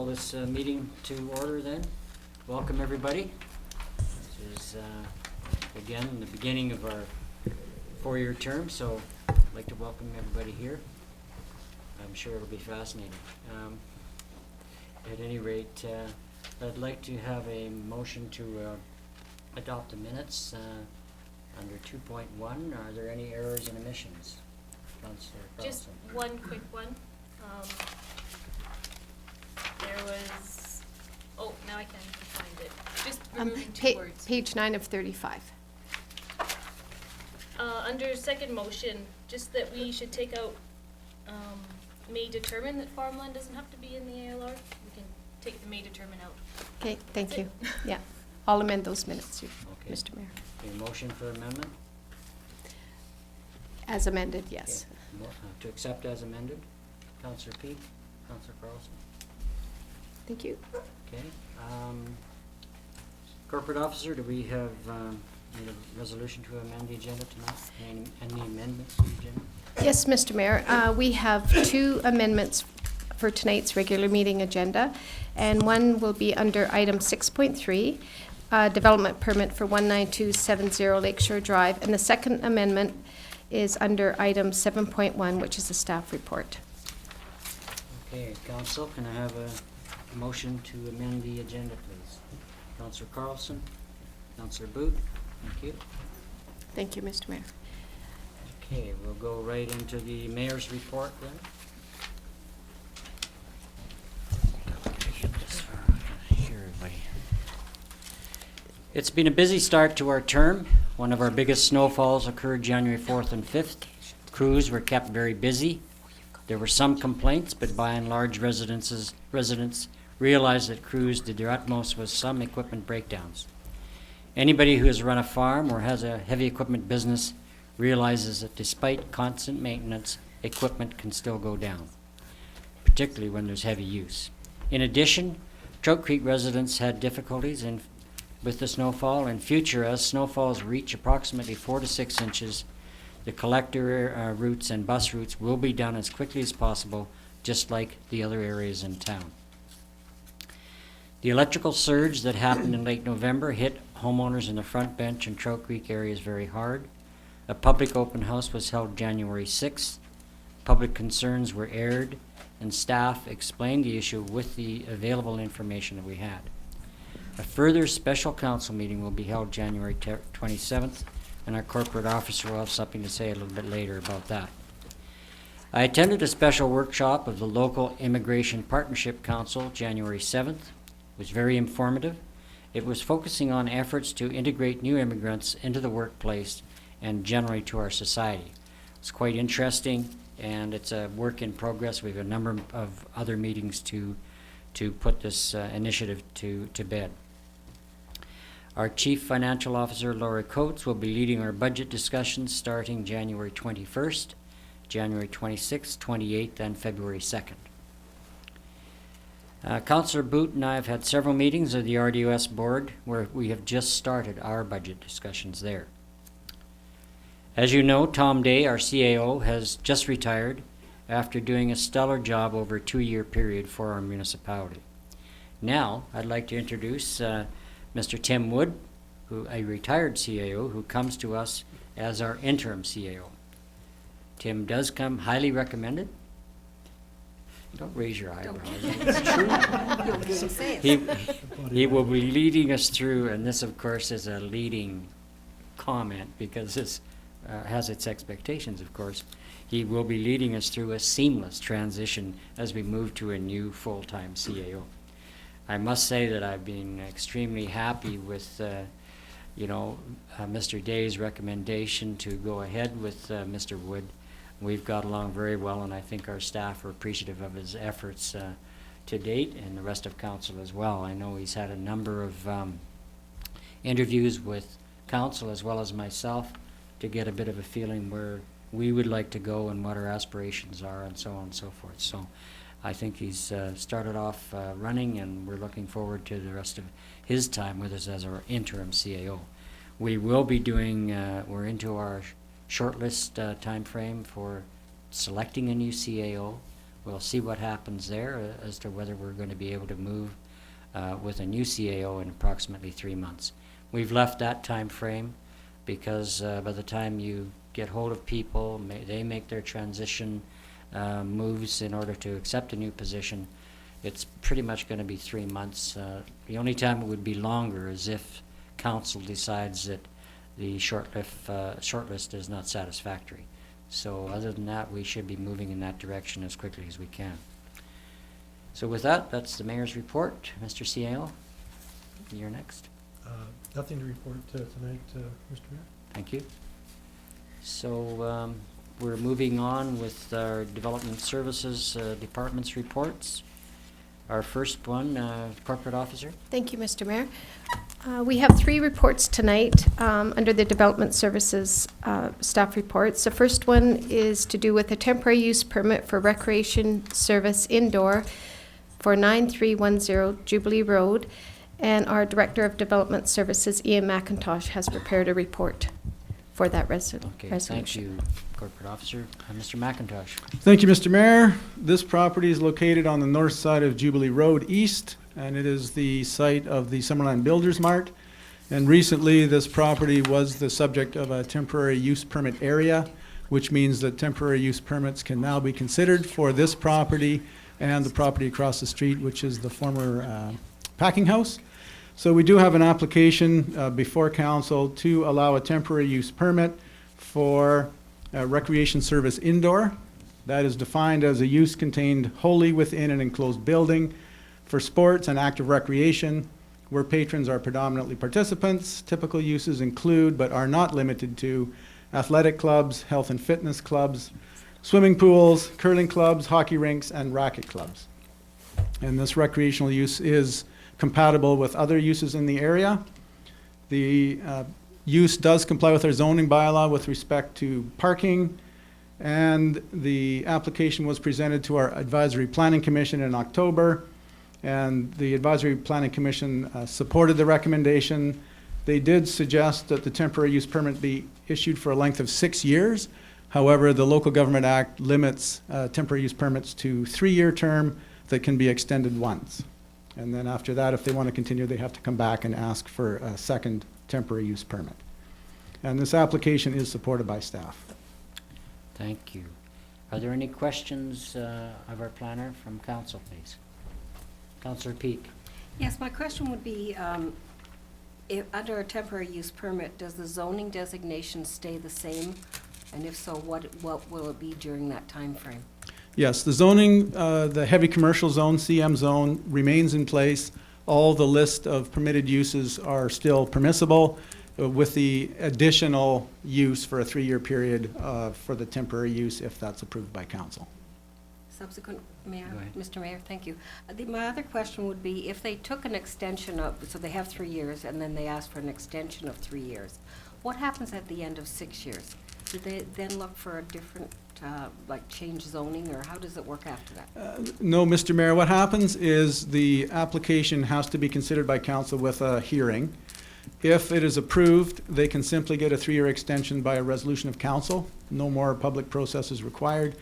this meeting to order then. Welcome everybody. This is again the beginning of our four-year term, so I'd like to welcome everybody here. I'm sure it'll be fascinating. At any rate, I'd like to have a motion to adopt the minutes under 2.1. Are there any errors and omissions? Councillor Just Carlson. one quick one. There was, oh, now I can't even find it. Just removing two words. Page 9 of 35. Under second motion, just that we should take out, may determine that farmland doesn't have to be in the ALR. We can take the may determine out. Okay, thank That's you. it. Yeah, I'll amend those minutes, Okay. Mr. Mayor. A motion for amendment? As amended, yes. Okay. To accept as amended? Councillor Peak, Councillor Carlson. Thank you. Okay. Corporate officer, do we have need a resolution to amend the agenda tonight? Any amendments to the agenda? Yes, Mr. Mayor, we have two amendments for tonight's regular meeting agenda, and one will be under item 6.3, development permit for 19270 Lakeshore Drive, and the second amendment is under item 7.1, which is a staff report. Okay, council, can I have a motion to amend the agenda, please? Councillor Carlson, Councillor Booth, thank you. Thank you, Mr. Mayor. Okay, we'll go right into the mayor's report then. It's been a busy start to our term. One of our biggest snowfalls occurred January 4th and 5th. Crews were kept very busy. There were some complaints, but by and large residents realized that crews did their utmost with some equipment breakdowns. Anybody who has run a farm or has a heavy equipment business realizes that despite constant maintenance, equipment can still go down, particularly when there's heavy use. In addition, Trout Creek residents had difficulties with the snowfall. In future, as snowfalls reach approximately 4 to 6 inches, the collector routes and bus routes will be done as quickly as possible, just like the other areas in town. The electrical surge that happened in late November hit homeowners in the Front Bench and Trout Creek areas very hard. A public open house was held January 6th. Public concerns were aired, and staff explained the issue with the available information that we had. A further special council meeting will be held January 27th, and our corporate officer will have something to say a little bit later about that. I attended a special workshop of the local Immigration Partnership Council January 7th. It was very informative. It was focusing on efforts to integrate new immigrants into the workplace and generally to our society. It's quite interesting, and it's a work in progress. We have a number of other meetings to put this initiative to bed. Our Chief Financial Officer, Laura Coates, will be leading our budget discussions starting January 21st, January 26th, 28th, and February 2nd. Councillor Boot and I have had several meetings of the RDOS board where we have just started our budget discussions there. As you know, Tom Day, our CAO, has just retired after doing a stellar job over a 2-year period for our municipality. Now, I'd like to introduce Mr. Tim Wood, a retired CAO, who comes to us as our interim CAO. Tim does come highly recommended. Don't raise your eyebrows. It's true. He will be leading us through, and this, of course, is a leading comment because this has its expectations, of course. He will be leading us through a seamless transition as we move to a new full-time CAO. I must say that I've been extremely happy with, Mr. Day's recommendation to go ahead with Mr. Wood. We've got along very well, and I think our staff are appreciative of his efforts to date, and the rest of council as well. I know he's had a number of interviews with council as well as myself to get a bit of a feeling where we would like to go and what our aspirations are and so on and so forth. So I think he's started off running, and we're looking forward to the rest of his time with us as our interim CAO. We will be doing, we're into our shortlist time frame for selecting a new CAO. we'll see what happens there as to whether we're going to be able to move with a new CAO in approximately 3 months. We've left that time frame because by the time you get hold of people, they make their transition moves in order to accept a new position, it's pretty much going to be 3 months. The only time it would be longer is if council decides that the shortlist is not satisfactory. So other than that, we should be moving in that direction as quickly as we can. So with that, that's the mayor's report. Mr. CAO, you're next. Nothing to report tonight, Mr. Mayor. Thank you. So we're moving on with our Development Services Department's reports. Our first one, Corporate Officer. Thank you, Mr. Mayor. We have 3 reports tonight under the Development Services staff reports. The first one is to do with a temporary use permit for recreation service indoor for 9310 Jubilee Road, and our Director of Development Services, Ian McIntosh, has prepared a report for that resolution. Okay, thank you, Corporate Officer. Mr. McIntosh. Thank you, Mr. Mayor. This property is located on the north side of Jubilee Road East, and it is the site of the Summerland Builders Mart. And recently, this property was the subject of a temporary use permit area, which means that temporary use permits can now be considered for this property and the property across the street, which is the former packing house. So we do have an application before council to allow a temporary use permit for recreation service indoor. That is defined as a use contained wholly within an enclosed building for sports and active recreation, where patrons are predominantly participants. Typical uses include, but are not limited to, athletic clubs, health and fitness clubs, swimming pools, curling clubs, hockey rinks, and racket clubs. And this recreational use is compatible with other uses in the area. The use does comply with our zoning bylaw with respect to parking, and the application was presented to our Advisory Planning Commission in October, and the Advisory Planning Commission supported the recommendation. They did suggest that the temporary use permit be issued for a length of 6 years. However, the Local Government Act limits temporary use permits to 3-year term that can be extended once. And then after that, if they want to continue, they have to come back and ask for a second temporary use permit. And this application is supported by staff. Thank you. Are there any questions of our planner from council, please? Councillor Peak. Yes, my question would be, if under a temporary use permit, does the zoning designation stay the same? And if so, what will it be during that time frame? Yes, the zoning, the heavy commercial zone, CM zone, remains in place. All the list of permitted uses are still permissible, with the additional use for a 3-year period for the temporary use if that's approved by council. Subsequent, Mayor, Go ahead. Mr. Mayor, thank you. My other question would be, if they took an extension of, so they have 3 years, and then they ask for an extension of 3 years, what happens at the end of 6 years? Do they then look for a different, like change zoning, or how does it work after that? No, Mr. Mayor, what happens is the application has to be considered by council with a hearing. If it is approved, they can simply get a 3-year extension by a resolution of council. No more public process is required.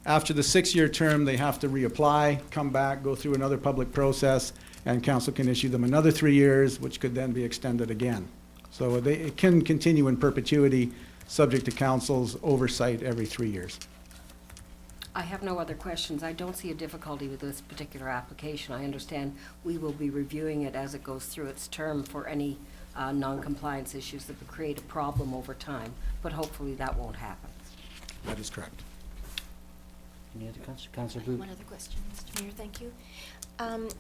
After the 6-year term, they have to reapply, come back, go through another public process, and council can issue them another 3 years, which could then be extended again. So it can continue in perpetuity, subject to council's oversight every 3 years. I have no other questions. I don't see a difficulty with this particular application. I understand we will be reviewing it as it goes through its term for any non-compliance issues that would create a problem over time, but hopefully that won't happen. That is correct. Any other councillor? Councillor Boot. One other question, Mr. Mayor, thank you.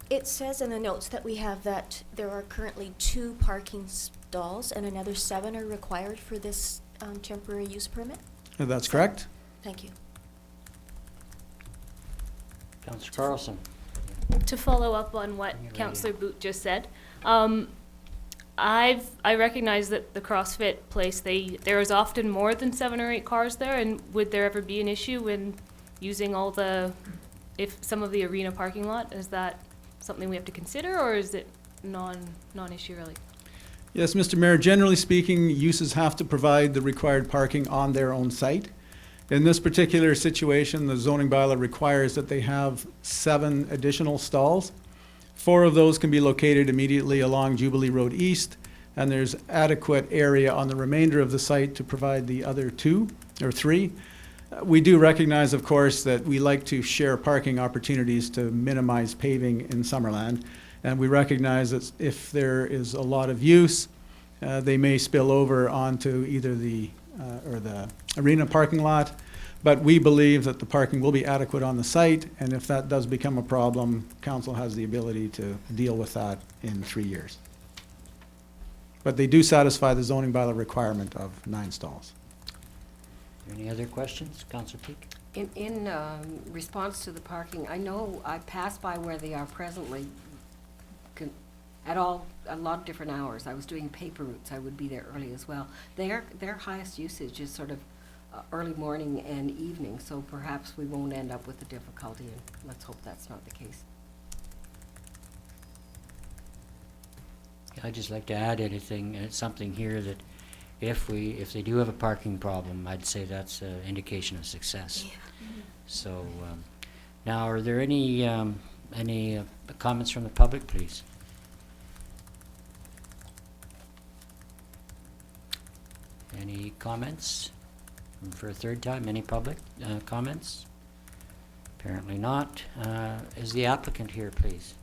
It says in the notes that we have that there are currently 2 parking stalls and another 7 are required for this temporary use permit? That's correct. Thank you. Councillor Carlson. To follow up on what You're Councillor Boot just said, I recognize that the CrossFit place, there is often more than 7 or 8 cars there, and would there ever be an issue when using if some of the arena parking lot? Is that something we have to consider, or is it non-issue really? Yes, Mr. Mayor, generally speaking, uses have to provide the required parking on their own site. In this particular situation, the zoning bylaw requires that they have 7 additional stalls. 4 of those can be located immediately along Jubilee Road East, and there's adequate area on the remainder of the site to provide the other 2 or 3. We do recognize, of course, that we like to share parking opportunities to minimize paving in Summerland. And we recognize that if there is a lot of use, they may spill over onto either the arena parking lot. But we believe that the parking will be adequate on the site, and if that does become a problem, council has the ability to deal with that in 3 years. But they do satisfy the zoning bylaw requirement of 9 stalls. Any other questions? Councillor Peak? In response to the parking, I know I pass by where they are presently a lot of different hours. I was doing paper routes. I would be there early as well. Their highest usage is sort of early morning and evening, so perhaps we won't end up with the difficulty, and let's hope that's not the case. I'd just like to add something here that if they do have a parking problem, I'd say that's an indication of success. Yeah. So, now, are there any comments from the public, please? Any comments? And for a third time, any public comments? Apparently not. Is the applicant here, please?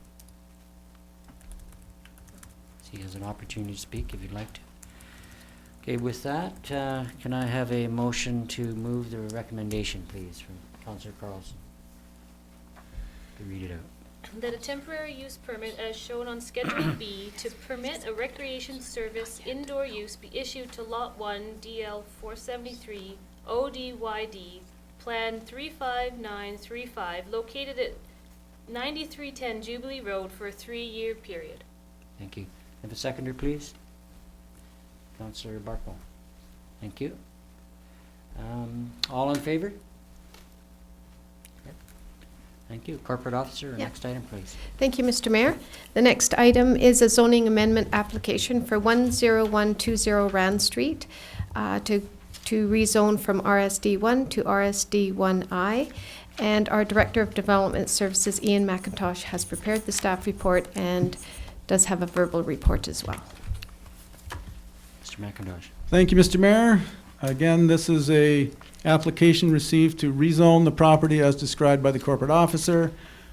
He has an opportunity to speak if you'd like to. Okay, with that, can I have a motion to move the recommendation, please, from Councillor Carlson? To read it out. That a temporary use permit as shown on Schedule B to permit a recreation service indoor use be issued to Lot 1 DL 473 ODYD Plan 35935 located at 9310 Jubilee Road for a 3-year period. Thank you. Have a seconder, please. Councillor Barkwell. Thank you. All in favor? Okay. Thank you. Corporate Officer, Yeah. next item, please. Thank you, Mr. Mayor. The next item is a zoning amendment application for 10120 Rand Street to rezone from RSD1 to RSD1I. And our Director of Development Services, Ian McIntosh, has prepared the staff report and does have a verbal report as well. Mr. McIntosh. Thank you, Mr. Mayor. Again, this is a application received to rezone the property as described by the corporate officer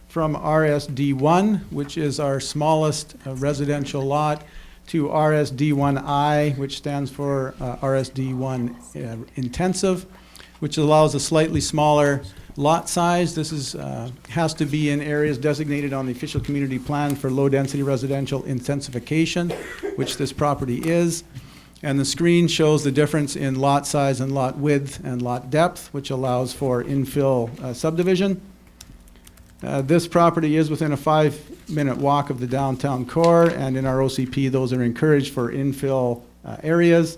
from RSD1, which is our smallest residential lot, to RSD1I, which stands for RSD1 intensive, which allows a slightly smaller lot size. This is has to be in areas designated on the official community plan for low-density residential intensification, which this property is. And the screen shows the difference in lot size and lot width and lot depth, which allows for infill subdivision. This property is within a 5-minute walk of the downtown core, and in our OCP, those are encouraged for infill areas.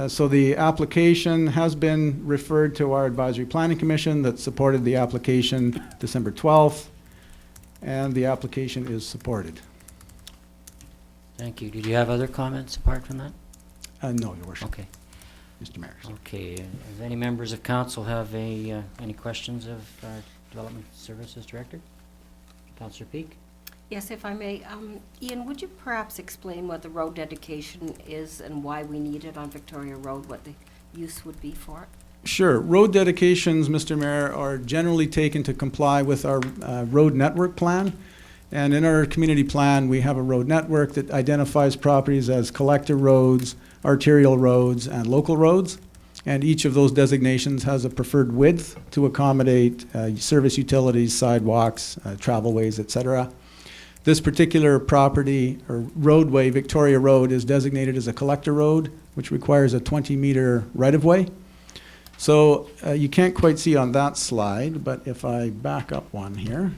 So the application has been referred to our Advisory Planning Commission that supported the application December 12th, and the application is supported. Thank you. Did you have other comments apart from that? No, Your Worship. Okay. Mr. Mayor. Okay. Does any members of council have any questions of our Development Services Director? Councillor Peak? Yes, if I may. Ian, would you perhaps explain what the road dedication is and why we need it on Victoria Road, what the use would be for it? Sure. Road dedications, Mr. Mayor, are generally taken to comply with our road network plan. And in our community plan, we have a road network that identifies properties as collector roads, arterial roads, and local roads. And each of those designations has a preferred width to accommodate service utilities, sidewalks, travelways, etc. This particular property or roadway, Victoria Road, is designated as a collector road, which requires a 20-meter right-of-way. So you can't quite see on that slide, but if I back up one here,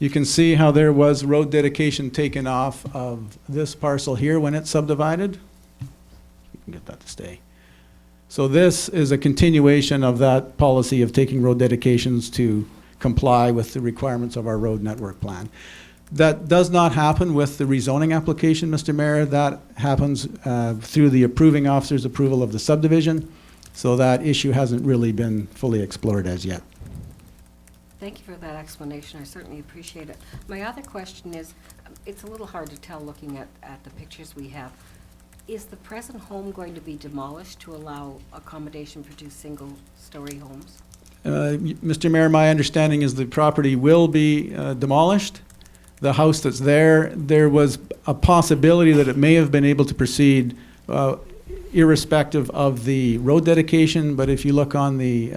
you can see how there was road dedication taken off of this parcel here when it's subdivided. You can get that to stay. So this is a continuation of that policy of taking road dedications to comply with the requirements of our road network plan. That does not happen with the rezoning application, Mr. Mayor. That happens through the approving officer's approval of the subdivision. So that issue hasn't really been fully explored as yet. Thank you for that explanation. I certainly appreciate it. My other question is, it's a little hard to tell looking at the pictures we have. Is the present home going to be demolished to allow accommodation for 2 single-story homes? Mr. Mayor, my understanding is the property will be demolished. The house that's there was a possibility that it may have been able to proceed irrespective of the road dedication, but if you look on the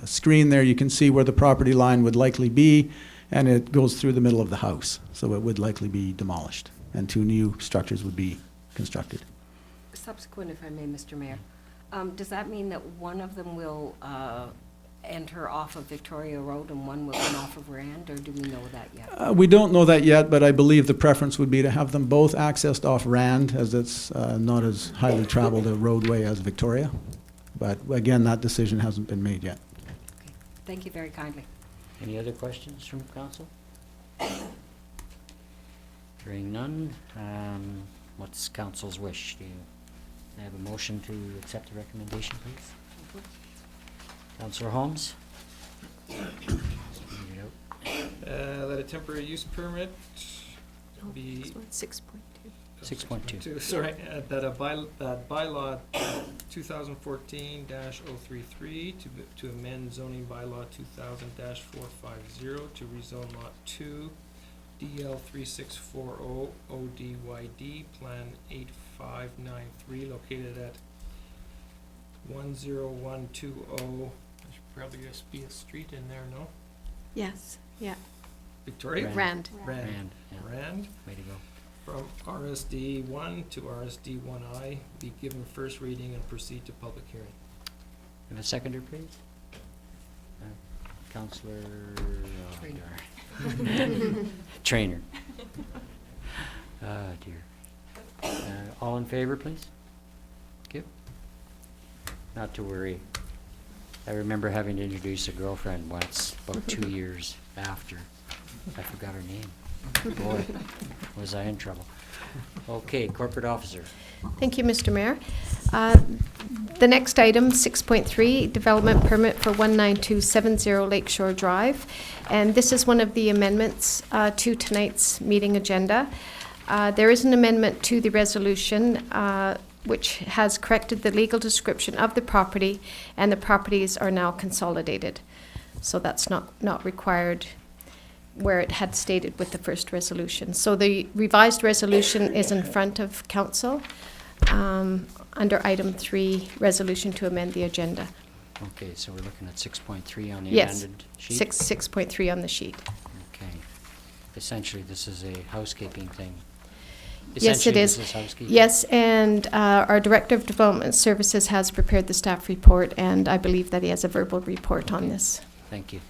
screen there, you can see where the property line would likely be, and it goes through the middle of the house, so it would likely be demolished, and 2 new structures would be constructed. Subsequent, if I may, Mr. Mayor, does that mean that one of them will enter off of Victoria Road and one will come off of Rand, or do we know that yet? We don't know that yet, but I believe the preference would be to have them both accessed off Rand, as it's not as highly traveled a roadway as Victoria. But again, that decision hasn't been made yet. Okay. Thank you very kindly. Any other questions from council? Hearing none, what's council's wish? Do you have a motion to accept the recommendation, please? Councillor Holmes? Read it out. That a temporary use permit be. 6.2. 6.2. Sorry, that bylaw 2014-033 to amend zoning bylaw 2000-450 to rezone lot 2, DL 3640 ODYD, Plan 8593, located at 10120. There should probably just be a street in there, no? Yes, yeah. Victoria? Rand. Rand, yeah. Rand. Way to go. From RSD 1 to RSD 1I, be given first reading and proceed to public hearing. Have a seconder, please? Councillor Trainer. Oh, dear. All in favor, please? Thank you. Not to worry. I remember having to introduce a girlfriend once, about 2 years after. I forgot her name. Boy, was I in trouble. Okay, corporate officer. Thank you, Mr. Mayor. The next item, 6.3, development permit for 19270 Lakeshore Drive. And this is one of the amendments to tonight's meeting agenda. There is an amendment to the resolution which has corrected the legal description of the property, and the properties are now consolidated. So that's not required where it had stated with the first resolution. So the revised resolution is in front of council under item 3, resolution to amend the agenda. Okay, so we're looking at 6.3 on the Yes, amended sheet? 6.3 on the sheet. Okay. Essentially, this is a housekeeping thing. Yes, it Essentially, is. this housekeeping. Yes, and our Director of Development Services has prepared the staff report, and I believe that he has a verbal report on this. Thank you.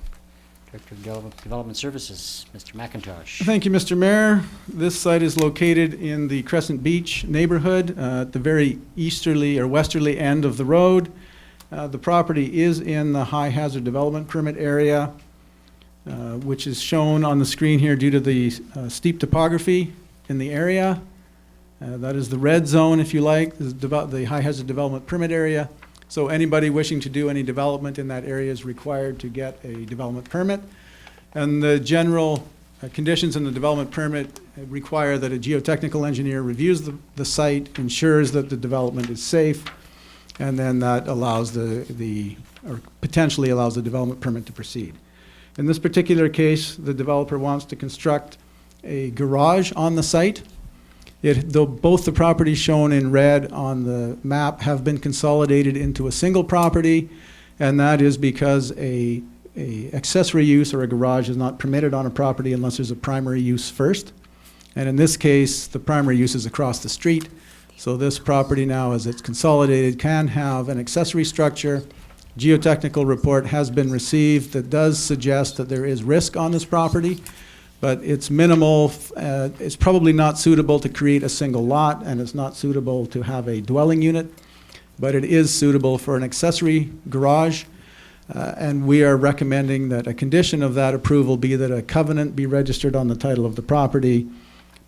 Director of Development Services, Mr. McIntosh. Thank you, Mr. Mayor. This site is located in the Crescent Beach neighborhood at the very easterly or westerly end of the road. The property is in the high hazard development permit area, which is shown on the screen here due to the steep topography in the area. That is the red zone, if you like, the high hazard development permit area. So anybody wishing to do any development in that area is required to get a development permit. And the general conditions in the development permit require that a geotechnical engineer reviews the site, ensures that the development is safe, and then that allows or potentially allows the development permit to proceed. In this particular case, the developer wants to construct a garage on the site. Though both the properties shown in red on the map have been consolidated into a single property, and that is because a accessory use or a garage is not permitted on a property unless there's a primary use first. And in this case, the primary use is across the street. So this property now, as it's consolidated, can have an accessory structure. Geotechnical report has been received that does suggest that there is risk on this property, but it's minimal. It's probably not suitable to create a single lot, and it's not suitable to have a dwelling unit, but it is suitable for an accessory garage. And we are recommending that a condition of that approval be that a covenant be registered on the title of the property,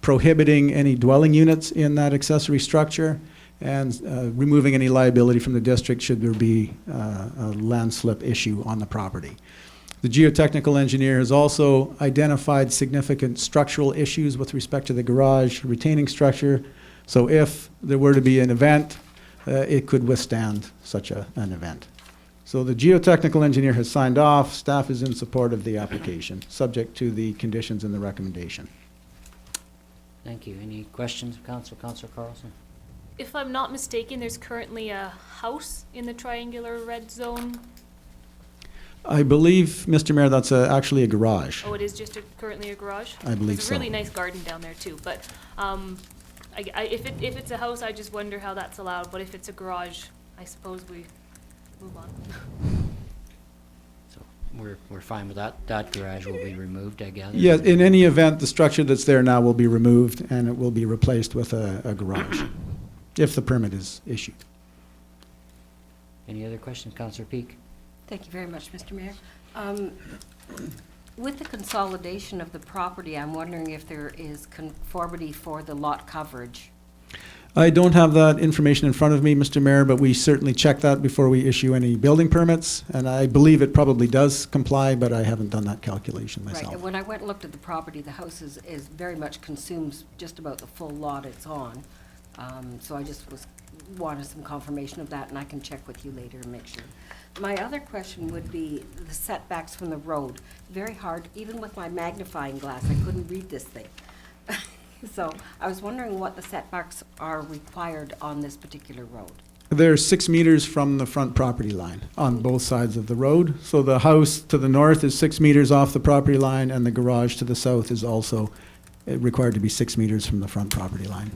prohibiting any dwelling units in that accessory structure, and removing any liability from the district should there be a landslip issue on the property. The geotechnical engineer has also identified significant structural issues with respect to the garage retaining structure. So if there were to be an event, it could withstand such an event. So the geotechnical engineer has signed off. Staff is in support of the application, subject to the conditions in the recommendation. Thank you. Any questions, Council Carlson? If I'm not mistaken, there's currently a house in the triangular red zone. I believe, Mr. Mayor, that's actually a garage. Oh, it is just currently a garage? I believe There's a so. really nice garden down there too, but if it's a house, I just wonder how that's allowed, but if it's a garage, I suppose we move on. So we're fine with that. That garage will be removed, I gather? Yeah, in any event, the structure that's there now will be removed and it will be replaced with a garage, if the permit is issued. Any other questions, Councillor Peak? Thank you very much, Mr. Mayor. With the consolidation of the property, I'm wondering if there is conformity for the lot coverage. I don't have that information in front of me, Mr. Mayor, but we certainly check that before we issue any building permits. And I believe it probably does comply, but I haven't done that calculation Right, myself. and when I went and looked at the property, the house is very much consumes just about the full lot it's on. So I just wanted some confirmation of that, and I can check with you later and make sure. My other question would be the setbacks from the road. Very hard, even with my magnifying glass, I couldn't read this thing. So I was wondering what the setbacks are required on this particular road. They're 6 meters from the front property line on both sides of the road. So the house to the north is 6 meters off the property line, and the garage to the south is also required to be 6 meters from the front property line.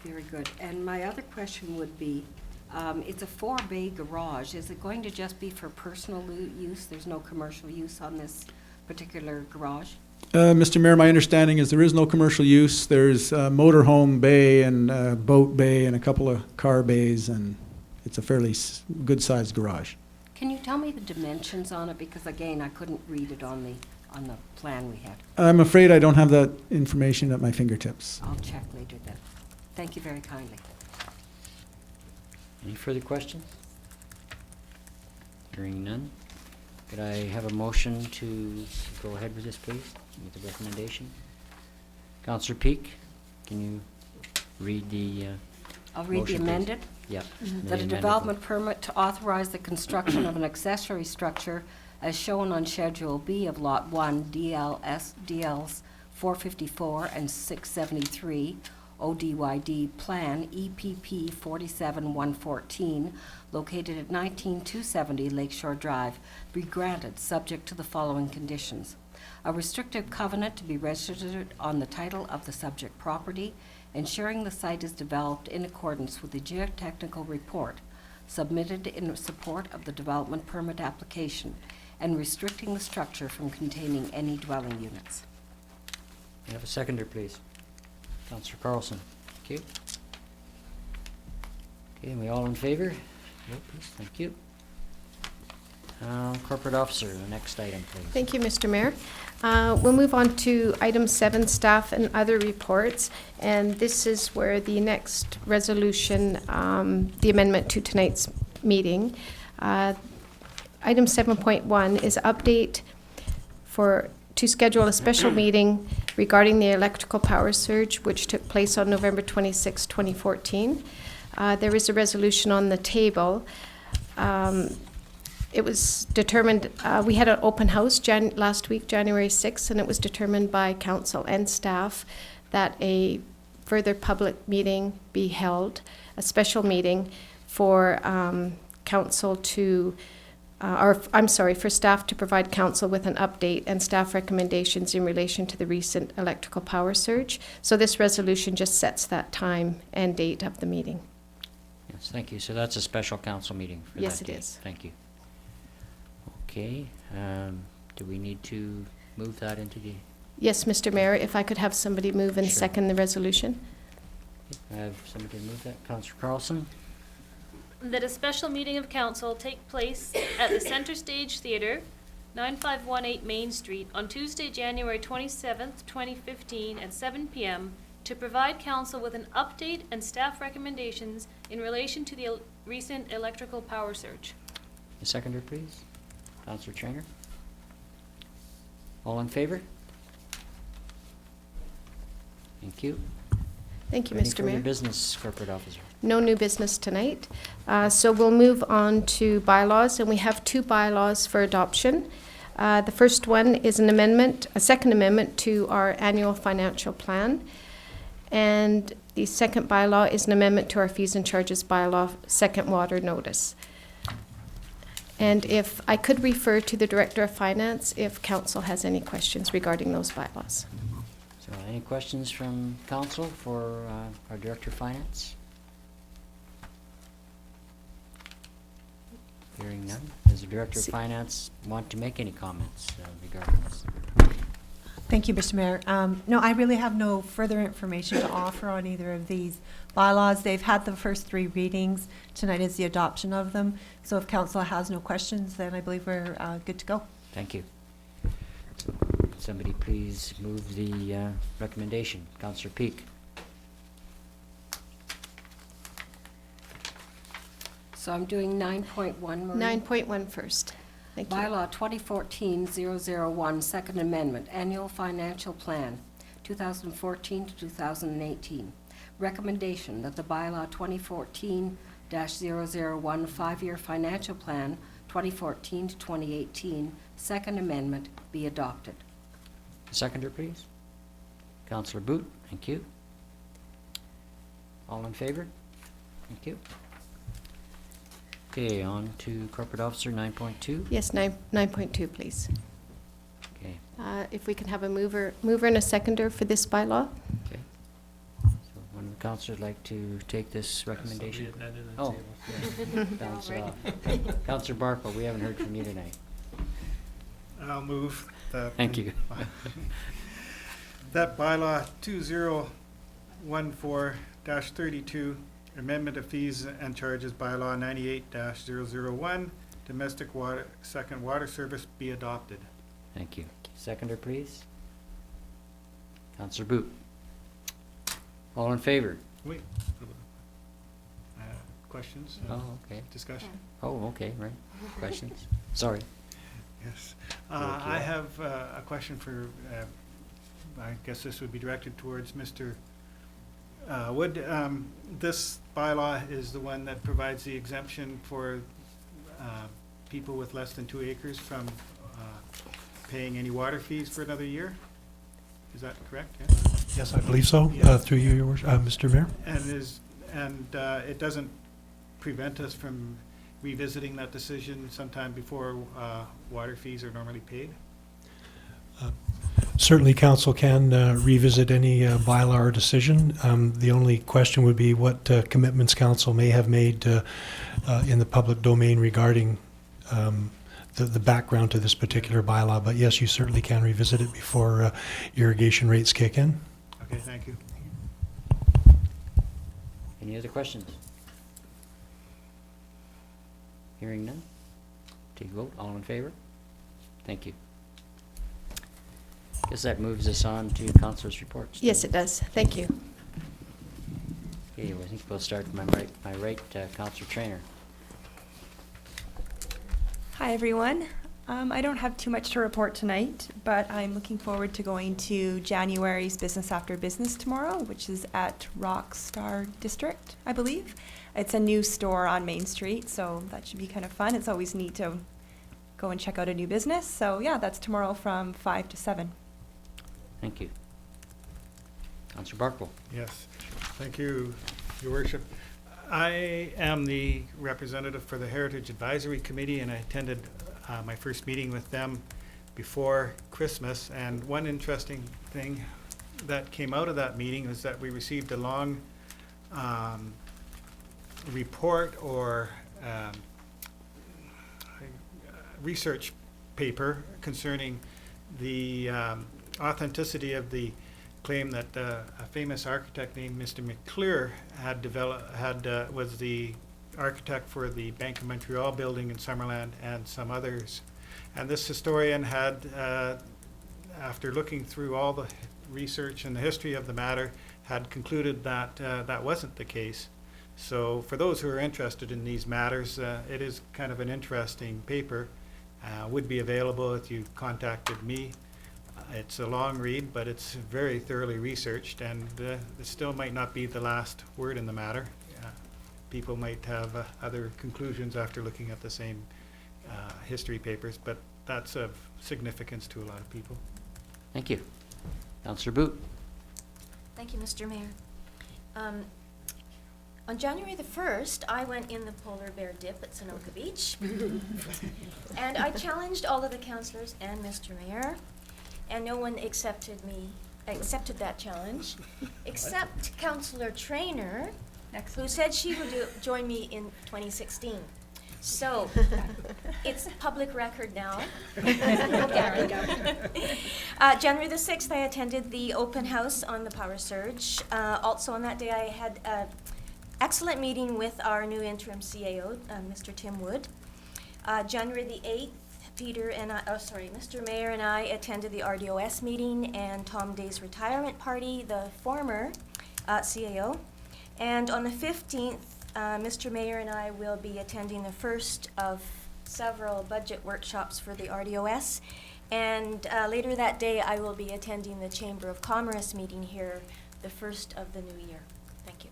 Very good. And my other question would be, it's a 4-bay garage. Is it going to just be for personal use? There's no commercial use on this particular garage? Mr. Mayor, my understanding is there is no commercial use. There's a motorhome bay and a boat bay and a couple of car bays, and it's a fairly good-sized garage. Can you tell me the dimensions on it? Because again, I couldn't read it on the plan we had. I'm afraid I don't have that information at my fingertips. I'll check later then. Thank you very kindly. Any further questions? Hearing none. Could I have a motion to go ahead with this, please, with the recommendation? Councillor Peak, can you read the I'll read the motion, please? amended. Yep. the That a amended development permit to authorize the construction of an accessory structure as shown on Schedule B of Lot 1, DLs 454 and 673, ODYD Plan EPP 47114, located at 19270 Lakeshore Drive, be granted, subject to the following conditions. A restrictive covenant to be registered on the title of the subject property, ensuring the site is developed in accordance with the geotechnical report submitted in support of the development permit application, and restricting the structure from containing any dwelling units. May I have a seconder, please? Councillor Carlson. Thank you. Okay, and we all in favor? Vote, please. Thank you. Corporate Officer, the next item, please. Thank you, Mr. Mayor. We'll move on to item 7, staff and other reports. And this is where the next resolution, the amendment to tonight's meeting. Item 7.1 is update to schedule a special meeting regarding the electrical power surge, which took place on November 26, 2014. There is a resolution on the table. It was determined, we had an open house last week, January 6th, and it was determined by council and staff that a further public meeting be held, a special meeting for council to, for staff to provide council with an update and staff recommendations in relation to the recent electrical power surge. So this resolution just sets that time and date of the meeting. Yes, thank you. So that's a special council meeting for that Yes, it date. is. Thank you. Okay, do we need to move that into the, Yes, Mr. Mayor, if I could have somebody move and Sure. second the resolution. I have somebody move that? Councillor Carlson? That a special meeting of council take place at the Center Stage Theatre, 9518 Main Street, on Tuesday, January 27th, 2015, at 7 p.m. to provide council with an update and staff recommendations in relation to the recent electrical power surge. A seconder, please. Councillor Trainer. All in favor? Thank you. Thank you, Any Mr. further Mayor. business, corporate officer? No new business tonight. So we'll move on to bylaws, and we have two bylaws for adoption. The first one is an amendment, a second amendment to our annual financial plan. And the second bylaw is an amendment to our fees and charges bylaw, second water notice. And if I could refer to the Director of Finance if council has any questions regarding those bylaws. So any questions from council for our Director of Finance? Hearing none. Does the Director of Finance want to make any comments regarding this? Thank you, Mr. Mayor. No, I really have no further information to offer on either of these bylaws. They've had the first three readings. Tonight is the adoption of them. So if council has no questions, then I believe we're good to go. Thank you. So, somebody please move the recommendation. Councillor Peak. So I'm doing 9.1, Marie. 9.1 first. Thank you. Bylaw 2014-001, Second Amendment, Annual Financial Plan, 2014 to 2018. Recommendation that the bylaw 2014-001, Five-Year Financial Plan, 2014 to 2018, Second Amendment, be adopted. Seconder, please. Councillor Boot, thank you. All in favor? Thank you. Okay, on to corporate officer 9.2. Yes, 9.2, please. Okay, If we can have a mover and a seconder for this bylaw. okay. So one of the councillors like to take this recommendation? Oh, yeah. Bounce it off. Councillor Barkle, we haven't heard from you tonight. I'll move that. Thank you. That bylaw 2014-32, amendment of fees and charges bylaw 98-001, domestic water, second water service be adopted. Thank you. Seconder, please. Councillor Boot. All in favor? Wait. Questions? Oh, okay. Discussion? Oh, okay, right. Questions? Sorry. Yes. Thank you. I have a question for, I guess this would be directed towards Mr. Wood. This bylaw is the one that provides the exemption for people with less than 2 acres from paying any water fees for another year? Is that correct? Yeah? Yes, I believe so, Yeah. through you, Your Worship, Mr. Mayor. And it doesn't prevent us from revisiting that decision sometime before water fees are normally paid? Certainly, council can revisit any bylaw or decision. The only question would be what commitments council may have made in the public domain regarding the background to this particular bylaw. But yes, you certainly can revisit it before irrigation rates kick in. Okay, thank you. Any other questions? Hearing none. Take a vote. All in favor? Thank you. Guess that moves us on to councilors' reports. Yes, it does. Thank you. Okay, well, I think we'll start with my right, Councillor Trainer. Hi, everyone. I don't have too much to report tonight, but I'm looking forward to going to January's Business After Business tomorrow, which is at Rockstar District, I believe. It's a new store on Main Street, so that should be kind of fun. It's always neat to go and check out a new business. So yeah, that's tomorrow from 5 to 7. Thank you. Councillor Barkle. Yes, thank you, Your Worship. I am the representative for the Heritage Advisory Committee, and I attended my first meeting with them before Christmas. And one interesting thing that came out of that meeting was that we received a long report or research paper concerning the authenticity of the claim that a famous architect named Mr. McClure was the architect for the Bank of Montreal building in Summerland and some others. And this historian had, after looking through all the research and the history of the matter had concluded that that wasn't the case. So for those who are interested in these matters, it is kind of an interesting paper. Would be available if you contacted me. It's a long read, but it's very thoroughly researched, and it still might not be the last word in the matter. People might have other conclusions after looking at the same history papers, but that's of significance to a lot of people. Thank you. Councillor Boot. Thank you, Mr. Mayor. On January the 1st, I went in the polar bear dip at Sunoka Beach. And I challenged all of the councillors and Mr. Mayor, and no one accepted that challenge, except Councillor Traynor, who said she would join me in 2016. So, it's public record now. January the 6th, I attended the open house on the power surge. Also on that day, I had an excellent meeting with our new interim CAO, Mr. Tim Wood. January the 8th, Mr. Mayor and I attended the RDOS meeting and Tom Day's retirement party, the former CAO. And on the 15th, Mr. Mayor and I will be attending the first of several budget workshops for the RDOS. And later that day, I will be attending the Chamber of Commerce meeting here, the first of the new year. Thank you.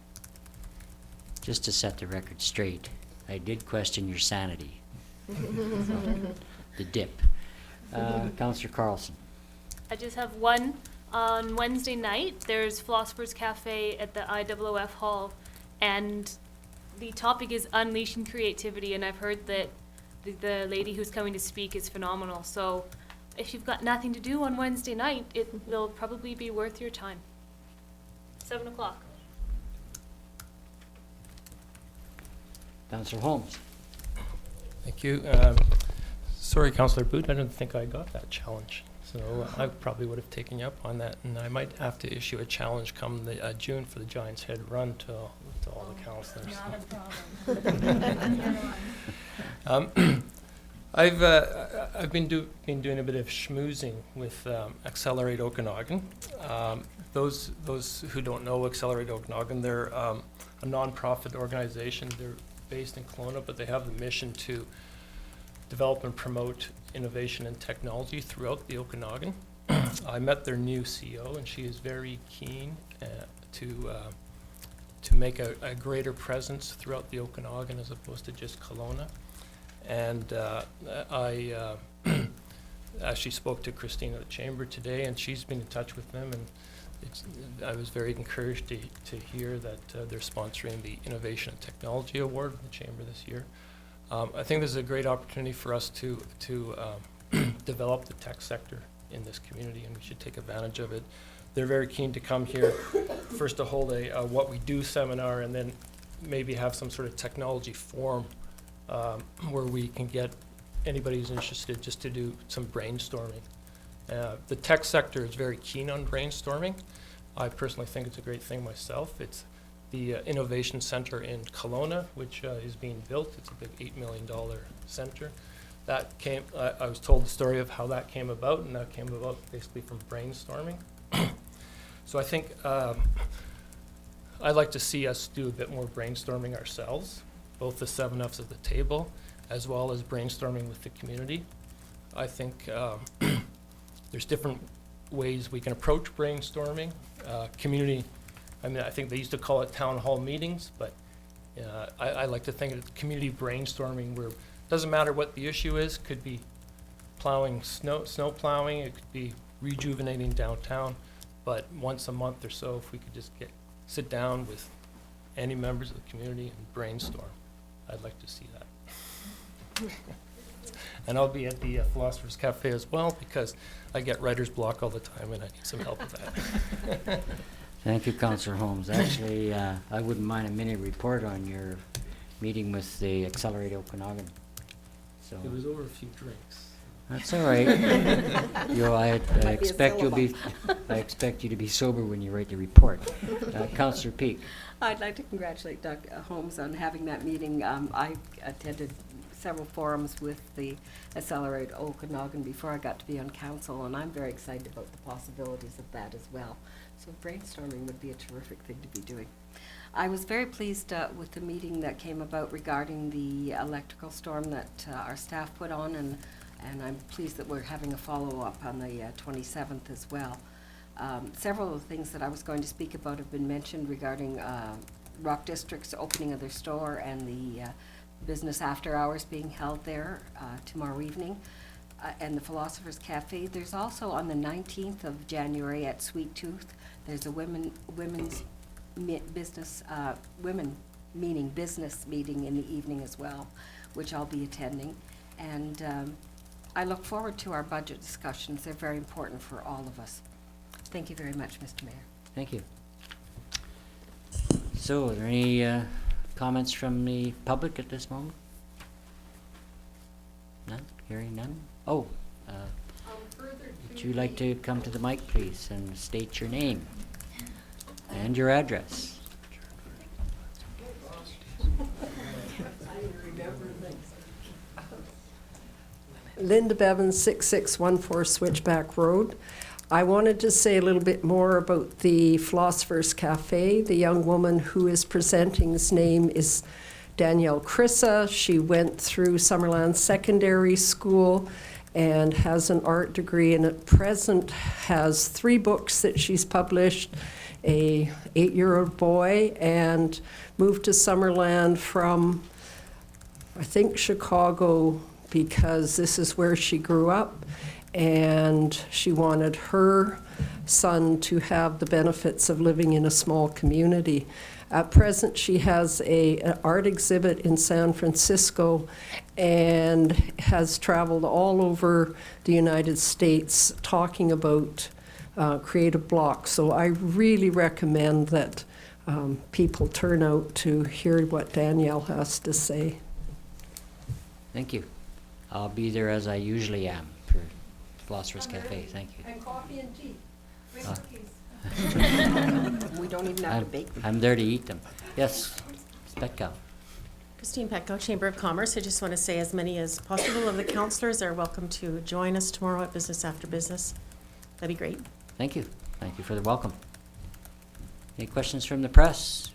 Just to set the record straight, I did question your sanity. The dip. Councillor Carlson. I just have one. On Wednesday night, there's Philosopher's Cafe at the IOOF Hall, and the topic is unleashing creativity, and I've heard that the lady who's coming to speak is phenomenal. So if you've got nothing to do on Wednesday night, it will probably be worth your time. 7 o'clock. Councillor Holmes. Thank you. Sorry, Councillor Boot, I don't think I got that challenge. So I probably would have taken you up on that, and I might have to issue a challenge come the June for the Giants Head Run to all the councillors. Not a problem. I've been doing a bit of schmoozing with Accelerate Okanagan. Those who don't know Accelerate Okanagan, they're a nonprofit organization. They're based in Kelowna, but they have the mission to develop and promote innovation and technology throughout the Okanagan. I met their new CEO, and she is very keen to make a greater presence throughout the Okanagan as opposed to just Kelowna. And I actually spoke to Christina at the Chamber today, and she's been in touch with them, and I was very encouraged to hear that they're sponsoring the Innovation and Technology Award in the Chamber this year. I think this is a great opportunity for us to develop the tech sector in this community, and we should take advantage of it. They're very keen to come here, first to hold a What We Do seminar, and then maybe have some sort of technology forum where we can get anybody who's interested just to do some brainstorming. The tech sector is very keen on brainstorming. I personally think it's a great thing myself. It's the Innovation Center in Kelowna, which is being built. It's a big $8 million center. That came, I was told the story of how that came about, and that came about basically from brainstorming. So I think I'd like to see us do a bit more brainstorming ourselves, both the 7 Fs at the table, as well as brainstorming with the community. I think there's different ways we can approach brainstorming. Community, I mean, I think they used to call it town hall meetings, but I like to think of community brainstorming where it doesn't matter what the issue is. Could be plowing, snow plowing, it could be rejuvenating downtown, but once a month or so, if we could just sit down with any members of the community and brainstorm, I'd like to see that. And I'll be at the Philosopher's Cafe as well, because I get writer's block all the time and I need some help with that. Thank you, Councillor Holmes. Actually, I wouldn't mind a mini report on your meeting with the Accelerate Okanagan. So It was over a few drinks. that's all right. I expect you to be sober when you write the report. Councillor Peak. I'd like to congratulate Doug Holmes on having that meeting. I attended several forums with the Accelerate Okanagan before I got to be on council, and I'm very excited about the possibilities of that as well. So brainstorming would be a terrific thing to be doing. I was very pleased with the meeting that came about regarding the electrical storm that our staff put on, and I'm pleased that we're having a follow-up on the 27th as well. Several of the things that I was going to speak about have been mentioned regarding Rock District's opening of their store and the business after hours being held there tomorrow evening, and the Philosopher's Cafe. There's also on the 19th of January at Sweet Tooth, there's a women business meeting in the evening as well, which I'll be attending. And I look forward to our budget discussions. They're very important for all of us. Thank you very much, Mr. Mayor. Thank you. So, are there any comments from the public at this moment? None? Hearing none? Oh, would you like to come to the mic, please, and state your name and your address? Linda Bevins, 6614 Switchback Road. I wanted to say a little bit more about the Philosopher's Cafe. The young woman who is presenting's name is Danielle Crissa. She went through Summerland Secondary School and has an art degree, and at present has 3 books that she's published, a 8-year-old boy, and moved to Summerland from, I think, Chicago, because this is where she grew up, and she wanted her son to have the benefits of living in a small community. At present, she has an art exhibit in San Francisco and has traveled all over the United States talking about creative blocks. So I really recommend that people turn out to hear what Danielle has to say. Thank you. I'll be there as I usually am for Philosopher's Cafe. Thank you. And coffee and tea. Bring cookies. We don't even have to bake them. I'm there to eat them. Yes, Petco. Christine Petco, Chamber of Commerce. I just want to say as many as possible of the councillors are welcome to join us tomorrow at Business After Business. That'd be great. Thank you. Thank you for the welcome. Any questions from the press?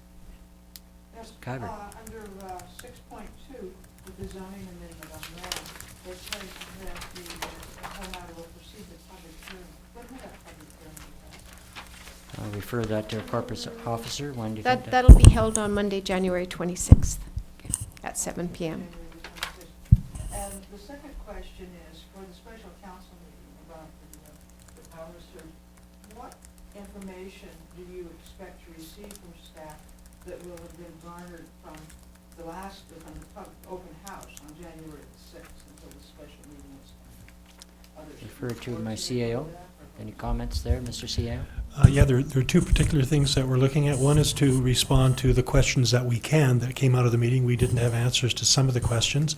Yes, Kyber. under 6.2, with the zoning amendment on that, it says that the whole matter will proceed to public hearing. When will that public hearing be held? I'll refer that to our corporate officer. When do you think that? That'll be held on Monday, January 26th at 7 p.m. And the second question is, for the special council meeting about the power surge, what information do you expect to receive from staff that will have been garnered from the open house on January the 6th until the special meeting is? Refer to my CAO. Any comments there, Mr. CAO? Yeah, there are 2 particular things that we're looking at. One is to respond to the questions that came out of the meeting. We didn't have answers to some of the questions.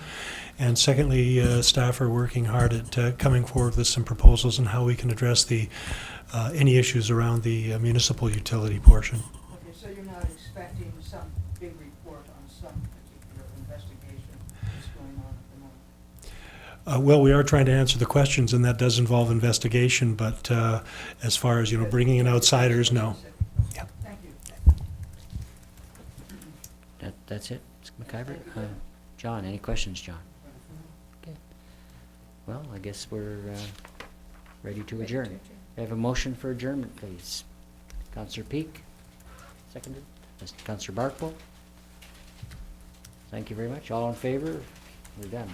And secondly, staff are working hard at coming forward with some proposals on how we can address any issues around the municipal utility portion. Okay, so you're not expecting some big report on some particular investigation that's going on at the moment? Well, we are trying to answer the questions, and that does involve investigation, but as far as, bringing in outsiders, no. Yeah. Thank you. That's it, McIver? John, any questions, John? Okay. Well, I guess we're ready to adjourn. We have a motion for adjournment, please. Councillor Peak, seconded. Councillor Barkwell. Thank you very much. All in favor? We're done.